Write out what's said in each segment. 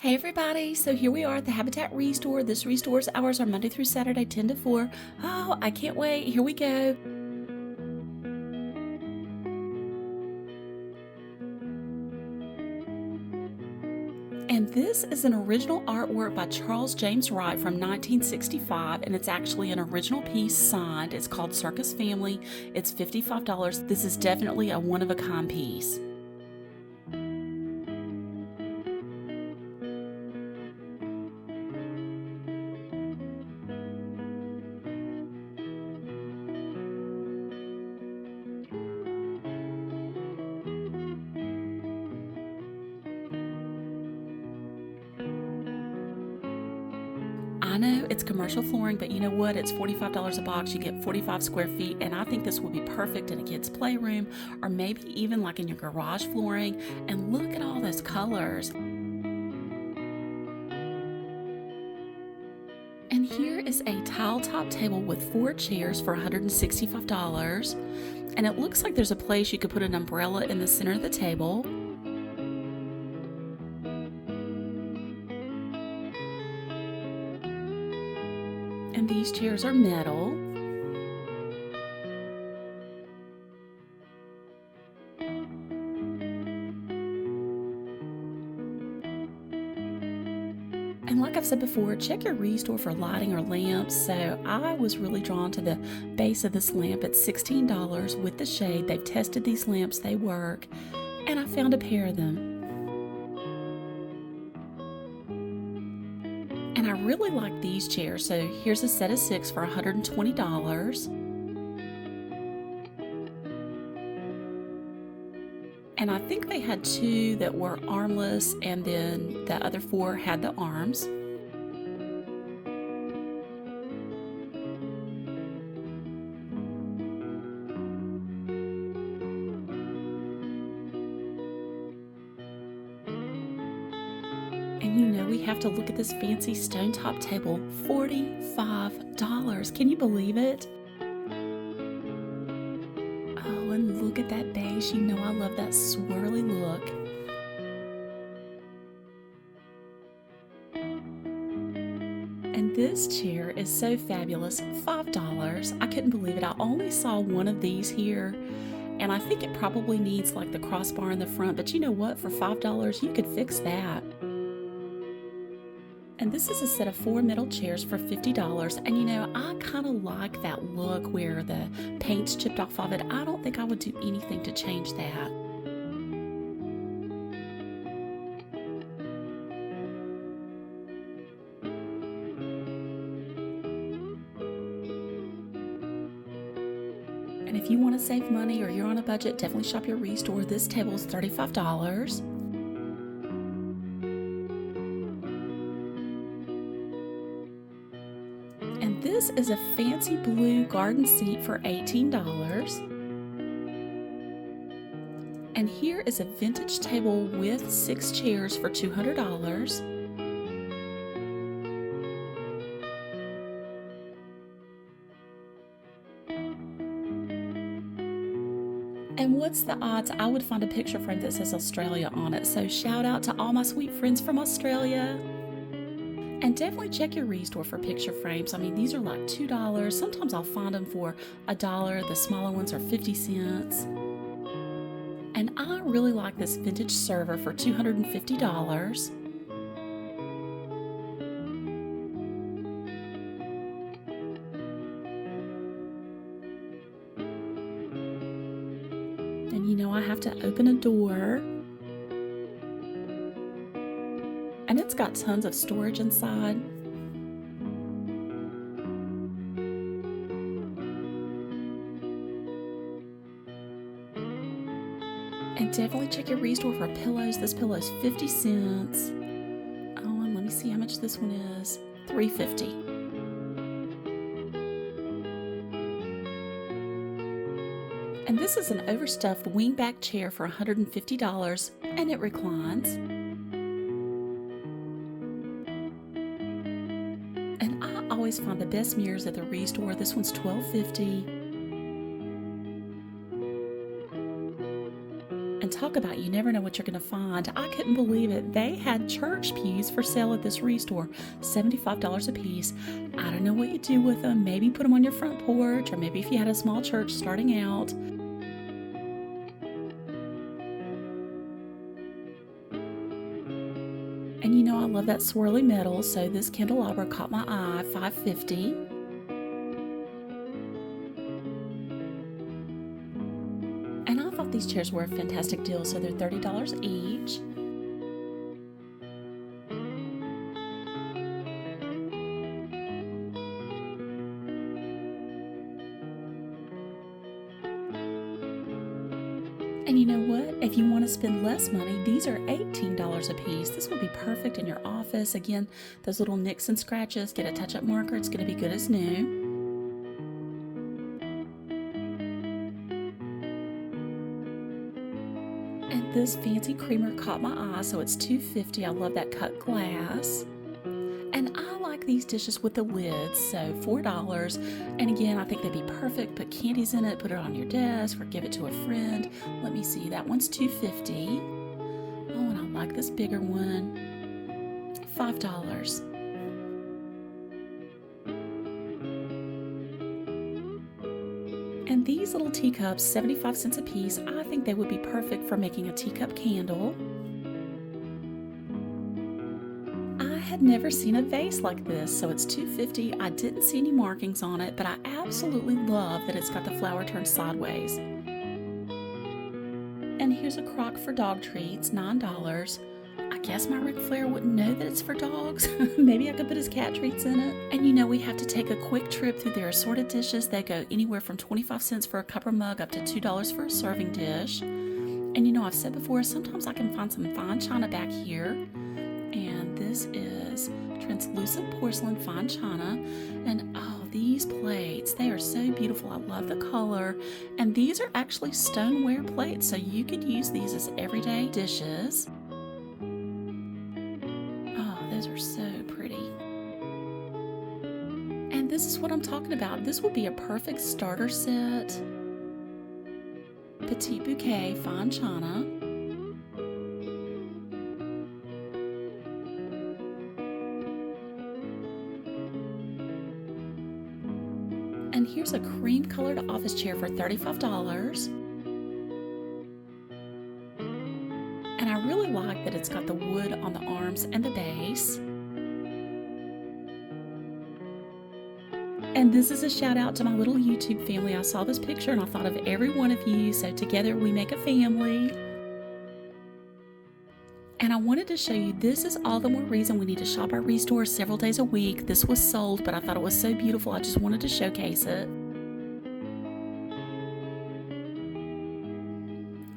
Hey everybody, so here we are at the Habitat ReStore. This ReStore's hours are Monday through Saturday, 10 to 4. Oh, I can't wait. Here we go. And this is an original artwork by Charles James Wright from 1965, and it's actually an original piece signed. It's called Circus Family. It's $55. This is definitely a one-of-a-kind piece. I know it's commercial flooring, but you know what? It's $45 a box. You get 45 square feet, and I think this would be perfect in a kid's playroom or maybe even like in your garage flooring. And look at all those colors. And here is a tile top table with 4 chairs for $165. And it looks like there's a place you could put an umbrella in the center of the table. And these chairs are metal. And like I've said before, check your ReStore for lighting or lamps. So I was really drawn to the base of this lamp at $16 with the shade. They've tested these lamps, they work, and I found a pair of them. And I really like these chairs, so here's a set of 6 for $120. And I think they had 2 that were armless, and then the other 4 had the arms. And you know we have to look at this fancy stone top table, $45. Can you believe it? Oh, and look at that beige. You know I love that swirly look. And this chair is so fabulous, $5. I couldn't believe it. I only saw one of these here, and I think it probably needs like the crossbar in the front, but you know what? For $5, you could fix that. And this is a set of 4 metal chairs for $50. And you know, I kind of like that look where the paint's chipped off of it. I don't think I would do anything to change that. And if you want to save money or you're on a budget, definitely shop your ReStore. This table is $35. And this is a fancy blue garden seat for $18. And here is a vintage table with 6 chairs for $200. And what's the odds I would find a picture frame that says Australia on it? So shout out to all my sweet friends from Australia. And definitely check your ReStore for picture frames. I mean, these are like $2. Sometimes I'll find them for $1. The smaller ones are 50 cents. And I really like this vintage server for $250. And you know I have to open a door. And it's got tons of storage inside. And definitely check your ReStore for pillows. This pillow is 50 cents. Oh, and let me see how much this one is. $3.50. And this is an overstuffed wingback chair for $150, and it reclines. And I always find the best mirrors at the ReStore. This one's $12.50. And talk about you never know what you're going to find. I couldn't believe it. They had church pews for sale at this ReStore, $75 a piece. I don't know what you do with them. Maybe put them on your front porch, or maybe if you had a small church starting out. And you know, I love that swirly metal, so this candelabra caught my eye, $5.50. And I thought these chairs were a fantastic deal, so they're $30 each. And you know what? If you want to spend less money, these are $18 a piece. This would be perfect in your office. Again, those little nicks and scratches, get a touch-up marker, it's going to be good as new. And this fancy creamer caught my eye, so it's $2.50. I love that cut glass. And I like these dishes with the lids, so $4. And again, I think they'd be perfect. Put candies in it, put it on your desk, or give it to a friend. Let me see, that one's $2.50. Oh, and I like this bigger one, $5. And these little teacups, 75 cents a piece, I think they would be perfect for making a teacup candle. I had never seen a vase like this, so it's $2.50. I didn't see any markings on it, but I absolutely love that it's got the flower turned sideways. And here's a crock for dog treats, $9. I guess my Ric Flair wouldn't know that it's for dogs. Maybe I could put his cat treats in it. And you know, we have to take a quick trip through their assorted dishes. They go anywhere from 25 cents for a cup or mug up to $2 for a serving dish. And you know, I've said before, sometimes I can find some fine china back here. And this is translucent porcelain fine china. And oh, these plates, they are so beautiful. I love the color. And these are actually stoneware plates, so you could use these as everyday dishes. Those are so pretty. And this is what I'm talking about. This would be a perfect starter set. Petite bouquet, fine china. And here's a cream colored office chair for $35. And I really like that it's got the wood on the arms and the base. And this is a shout out to my little YouTube family. I saw this picture and I thought of every one of you, so together we make a family. And I wanted to show you, this is all the more reason we need to shop our ReStore several days a week. This was sold, but I thought it was so beautiful, I just wanted to showcase it.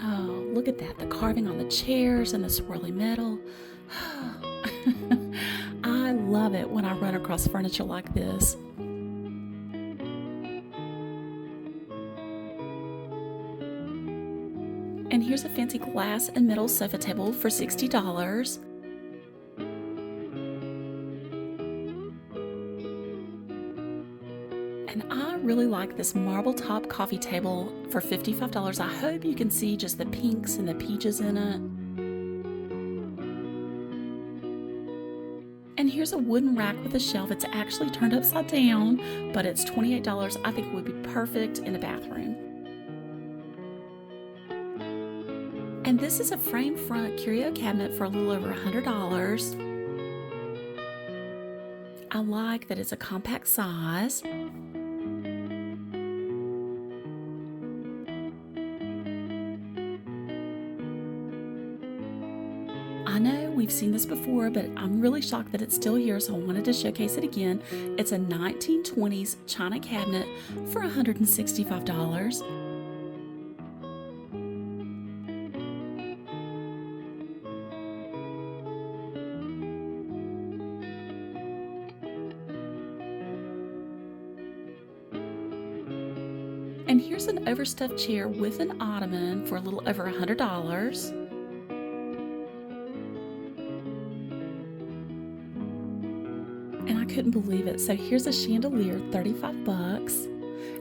Oh, look at that, the carving on the chairs and the swirly metal. I love it when I run across furniture like this. And here's a fancy glass and metal sofa table for $60. And I really like this marble top coffee table for $55. I hope you can see just the pinks and the peaches in it. And here's a wooden rack with a shelf. It's actually turned upside down, but it's $28. I think it would be perfect in the bathroom. And this is a frame front curio cabinet for a little over $100. I like that it's a compact size. I know we've seen this before, but I'm really shocked that it's still here, so I wanted to showcase it again. It's a 1920s china cabinet for $165. And here's an overstuffed chair with an ottoman for a little over $100. And I couldn't believe it. So here's a chandelier, $35.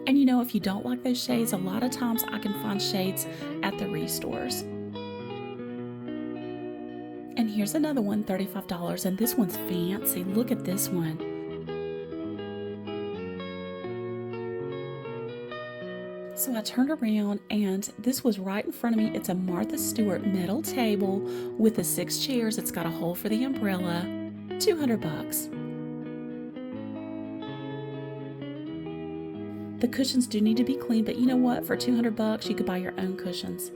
And you know, if you don't like those shades, a lot of times I can find shades at the ReStores. here's another one, $35, and this one's fancy. Look at this one. So I turned around and this was right in front of me. It's a Martha Stewart metal table with the 6 chairs. It's got a hole for the umbrella. $200. The cushions do need to be cleaned, but you know what? For $200, you could buy your own cushions.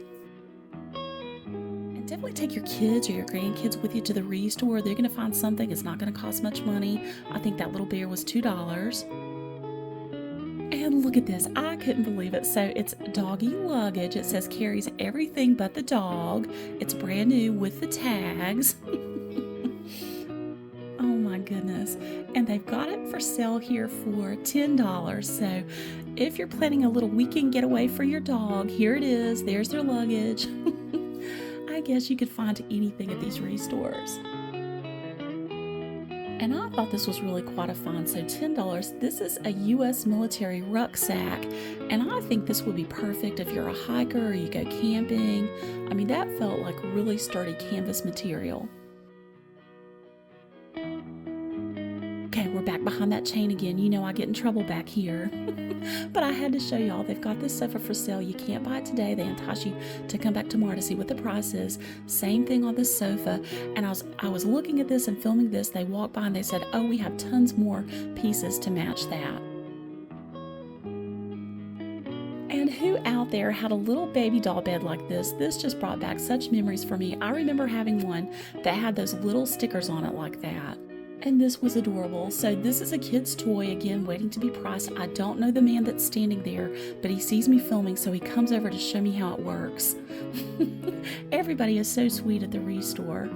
And definitely take your kids or your grandkids with you to the ReStore. They're going to find something. It's not going to cost much money. I think that little bear was $2. And look at this. I couldn't believe it. So it's doggy luggage. It says carries everything but the dog. It's brand new with the tags. Oh my goodness. And they've got it for sale here for $10. So if you're planning a little weekend getaway for your dog, here it is. There's their luggage. I guess you could find anything at these ReStores. And I thought this was really quite a find. So $10, this is a U.S. military rucksack. And I think this would be perfect if you're a hiker or you go camping. I mean, that felt like really sturdy canvas material. Okay, we're back behind that chain again. You know I get in trouble back here. But I had to show y'all, they've got this sofa for sale. You can't buy it today. They entice you to come back tomorrow to see what the price is. Same thing on this sofa. And I was looking at this and filming this. They walked by and they said, oh, we have tons more pieces to match that. And who out there had a little baby doll bed like this? This just brought back such memories for me. I remember having one that had those little stickers on it like that. And this was adorable. So this is a kid's toy, again, waiting to be priced. I don't know the man that's standing there, but he sees me filming, so he comes over to show me how it works. Everybody is so sweet at the ReStore.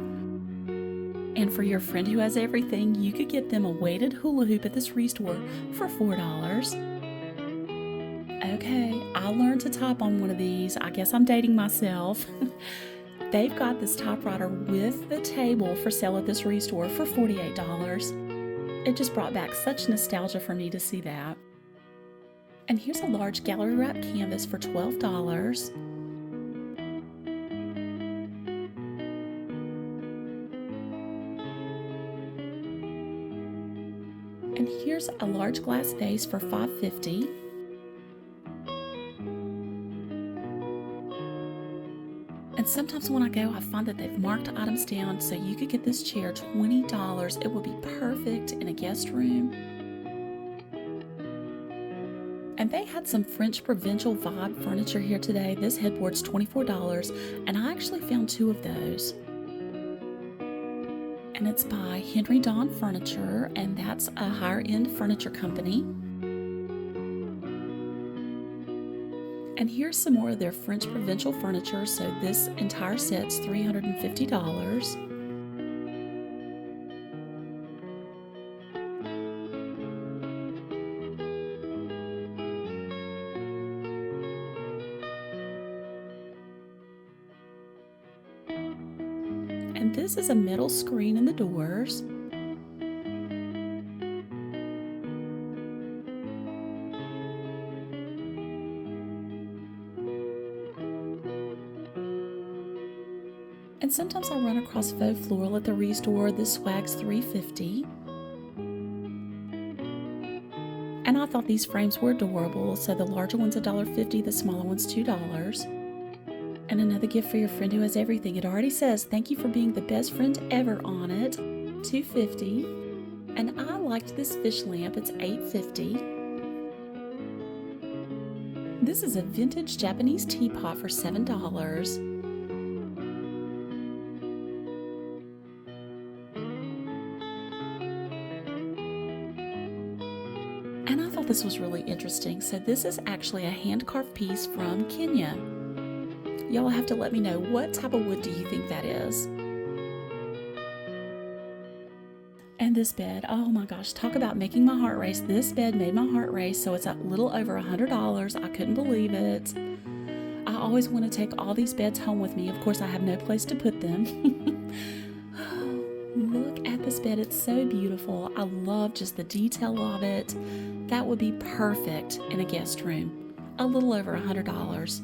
And for your friend who has everything, you could get them a weighted hula hoop at this ReStore for $4. Okay, I learned to type on one of these. I guess I'm dating myself. They've got this typewriter with the table for sale at this ReStore for $48. It just brought back such nostalgia for me to see that. And here's a large gallery wrap canvas for $12. And here's a large glass vase for $5.50. And sometimes when I go, I find that they've marked items down, so you could get this chair $20. It would be perfect in a guest room. And they had some French Provincial vibe furniture here today. This headboard's $24, and I actually found 2 of those. And it's by Henry Don Furniture, and that's a higher-end furniture company. And here's some more of their French Provincial furniture. So this entire set's $350. And this is a metal screen in the doors. And sometimes I run across faux floral at the ReStore. This swag's $3.50. And I thought these frames were adorable. So the larger one's $1.50, the smaller one's $2. And another gift for your friend who has everything. It already says, thank you for being the best friend ever on it. $2.50. And I liked this fish lamp. It's $8.50. This is a vintage Japanese teapot for $7. And I thought this was really interesting. So this is actually a hand-carved piece from Kenya. Y'all have to let me know, what type of wood do you think that is? And this bed, oh my gosh, talk about making my heart race. This bed made my heart race, so it's a little over $100. I couldn't believe it. I always want to take all these beds home with me. Of course, I have no place to put them. Look at this bed. It's so beautiful. I love just the detail of it. That would be perfect in a guest room. A little over $100.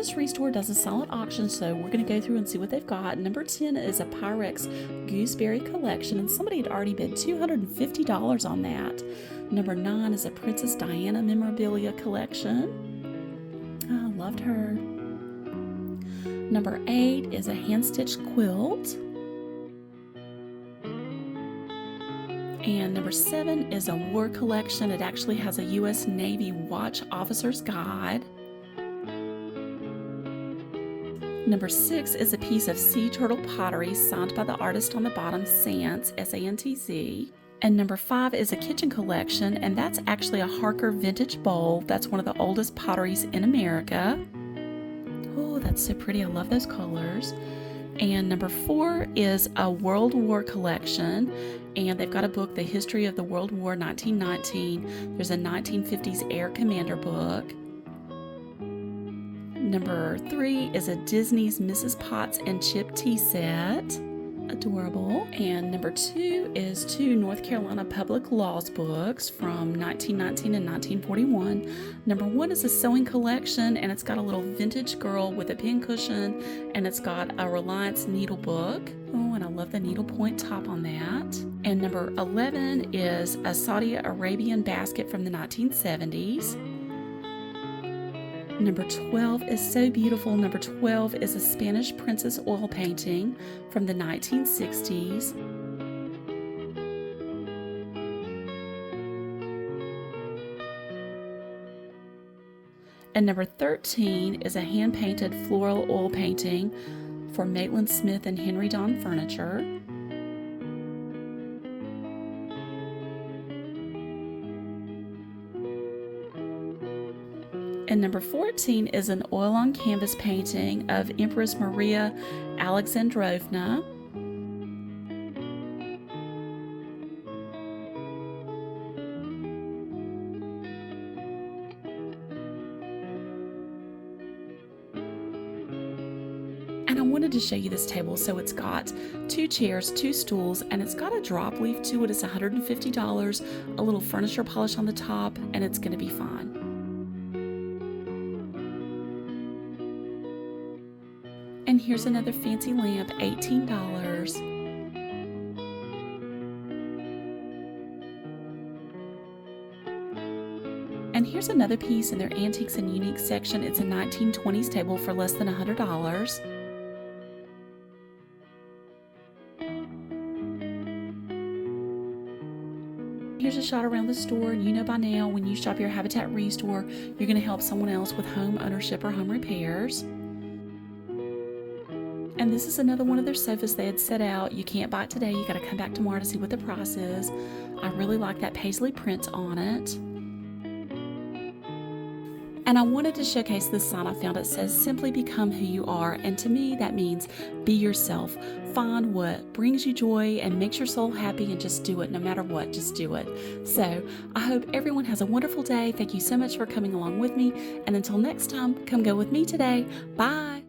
notice ReStore does a silent auction, so we're going to go through and see what they've got. Number 10 is a Pyrex Gooseberry Collection, and somebody had already bid $250 on that. Number 9 is a Princess Diana Memorabilia Collection. I loved her. Number 8 is a hand-stitched quilt. And number 7 is a war collection. It actually has a U.S. Navy Watch Officer's Guide. Number 6 is a piece of sea turtle pottery signed by the artist on the bottom, Santz, S-A-N-T-Z. And number 5 is a kitchen collection, and that's actually a Harker vintage bowl. That's one of the oldest potteries in America. Oh, that's so pretty. I love those colors. And number 4 is a World War collection, and they've got a book, The History of the World War 1919. There's a 1950s Air Commander book. Number 3 is a Disney's Mrs. Potts and Chip tea set. Adorable. And number 2 is 2 North Carolina Public Laws books from 1919 and 1941. Number 1 is a sewing collection, and it's got a little vintage girl with a pincushion, and it's got a Reliance needle book. Oh, and I love the needlepoint top on that. And number 11 is a Saudi Arabian basket from the 1970s. Number 12 is so beautiful. Number 12 is a Spanish princess oil painting from the 1960s. And number 13 is a hand-painted floral oil painting for Maitland Smith and Henry Don Furniture. And number 14 is an oil-on canvas painting of Empress Maria Alexandrovna. And I wanted to show you this table. So it's got 2 chairs, 2 stools, and it's got a drop leaf to it. It's $150, a little furniture polish on the top, and it's going to be fine. And here's another fancy lamp, $18. And here's another piece in their antiques and unique section. It's a 1920s table for less than $100. Here's a shot around the store, and you know by now when you shop your Habitat ReStore, you're going to help someone else with home ownership or home repairs. And this is another one of their sofas they had set out. You can't buy it today. You got to come back tomorrow to see what the price is. I really like that paisley print on it. And I wanted to showcase this sign I found. It says, "Simply become who you are." And to me, that means be yourself. Find what brings you joy and makes your soul happy, and just do it. No matter what, just do it. So I hope everyone has a wonderful day. Thank you so much for coming along with me. And until next time, come go with me today. Bye.